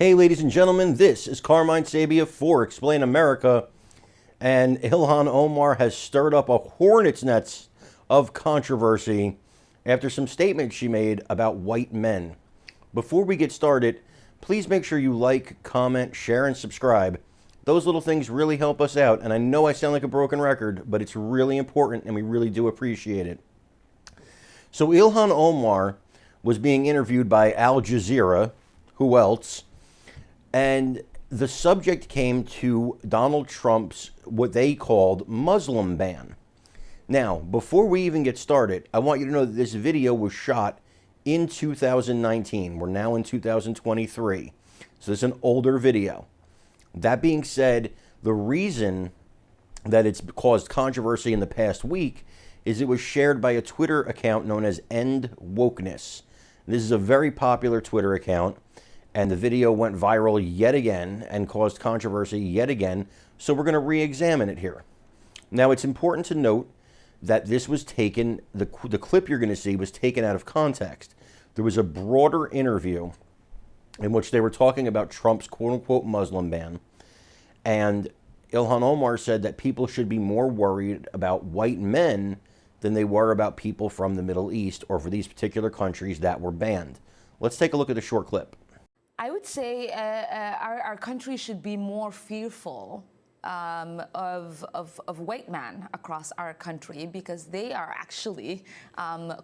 Hey, ladies and gentlemen, this is Carmine Sabia for Explain America, and Ilhan Omar has stirred up a hornet's nest of controversy after some statements she made about white men. Before we get started, please make sure you like, comment, share, and subscribe. Those little things really help us out, and I know I sound like a broken record, but it's really important, and we really do appreciate it. So Ilhan Omar was being interviewed by Al Jazeera, who else? And the subject came to Donald Trump's what they called Muslim ban. Now, before we even get started, I want you to know that this video was shot in 2019. We're now in 2023. So this is an older video. That being said, the reason that it's caused controversy in the past week is it was shared by a Twitter account known as End Wokeness. This is a very popular Twitter account, and the video went viral yet again and caused controversy yet again, so we're going to re-examine it here. Now, it's important to note that this was taken, the clip you're going to see was taken out of context. There was a broader interview in which they were talking about Trump's quote-unquote Muslim ban, and Ilhan Omar said that people should be more worried about white men than they were about people from the Middle East or for these particular countries that were banned. Let's take a look at the short clip. I would say our country should be more fearful of white men across our country, because they are actually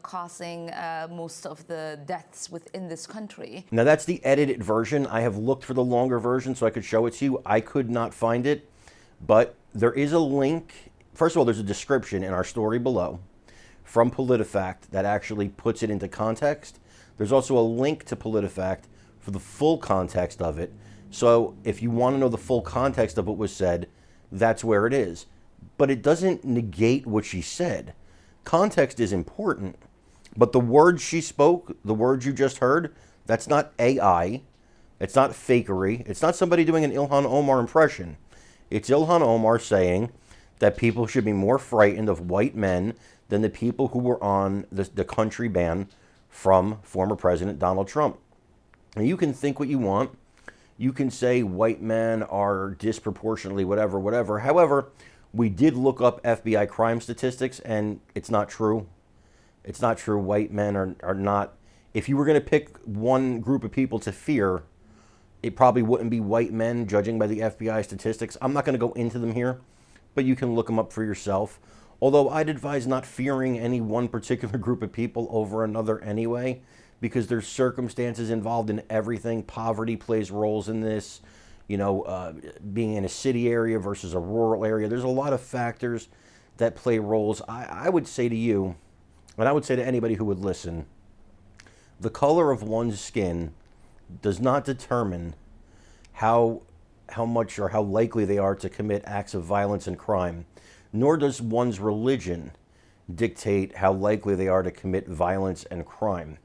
causing most of the deaths within this country. Now, that's the edited version. I have looked for the longer version so I could show it to you. I could not find it, but there is a link. First of all, there's a description in our story below from PolitiFact that actually puts it into context. There's also a link to PolitiFact for the full context of it. So if you want to know the full context of what was said, that's where it is. But it doesn't negate what she said. Context is important, but the words she spoke, the words you just heard, that's not AI. It's not fakery. It's not somebody doing an Ilhan Omar impression. It's Ilhan Omar saying that people should be more frightened of white men than the people who were on the country ban from former President Donald Trump. And you can think what you want. You can say white men are disproportionately whatever. However, we did look up FBI crime statistics, and it's not true. It's not true. White men are not. If you were going to pick one group of people to fear, it probably wouldn't be white men, judging by the FBI statistics. I'm not going to go into them here, but you can look them up for yourself. Although I'd advise not fearing any one particular group of people over another anyway, because there's circumstances involved in everything. Poverty plays roles in this, being in a city area versus a rural area. There's a lot of factors that play roles. I would say to you, and I would say to anybody who would listen, the color of one's skin does not determine how much or how likely they are to commit acts of violence and crime, nor does one's religion dictate how likely they are to commit violence and crime.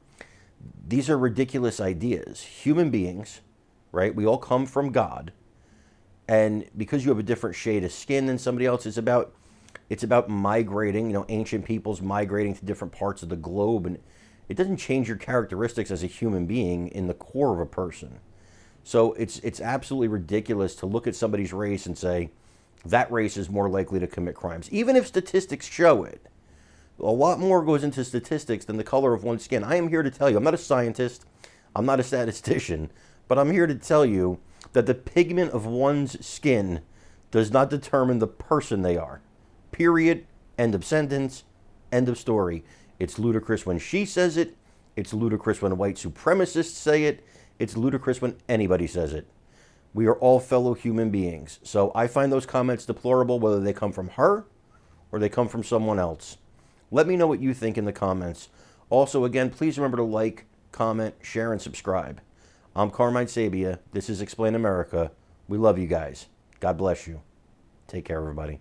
These are ridiculous ideas. Human beings, right? We all come from God. And because you have a different shade of skin than somebody else, it's about migrating, ancient peoples migrating to different parts of the globe. And it doesn't change your characteristics as a human being in the core of a person. So it's absolutely ridiculous to look at somebody's race and say, that race is more likely to commit crimes. Even if statistics show it. A lot more goes into statistics than the color of one's skin. I am here to tell you, I'm not a scientist, I'm not a statistician, but I'm here to tell you that the pigment of one's skin does not determine the person they are. Period. End of sentence. End of story. It's ludicrous when she says it. It's ludicrous when white supremacists say it. It's ludicrous when anybody says it. We are all fellow human beings. So I find those comments deplorable, whether they come from her or they come from someone else. Let me know what you think in the comments. Also, again, please remember to like, comment, share, and subscribe. I'm Carmine Sabia. This is Explain America. We love you guys. God bless you. Take care, everybody.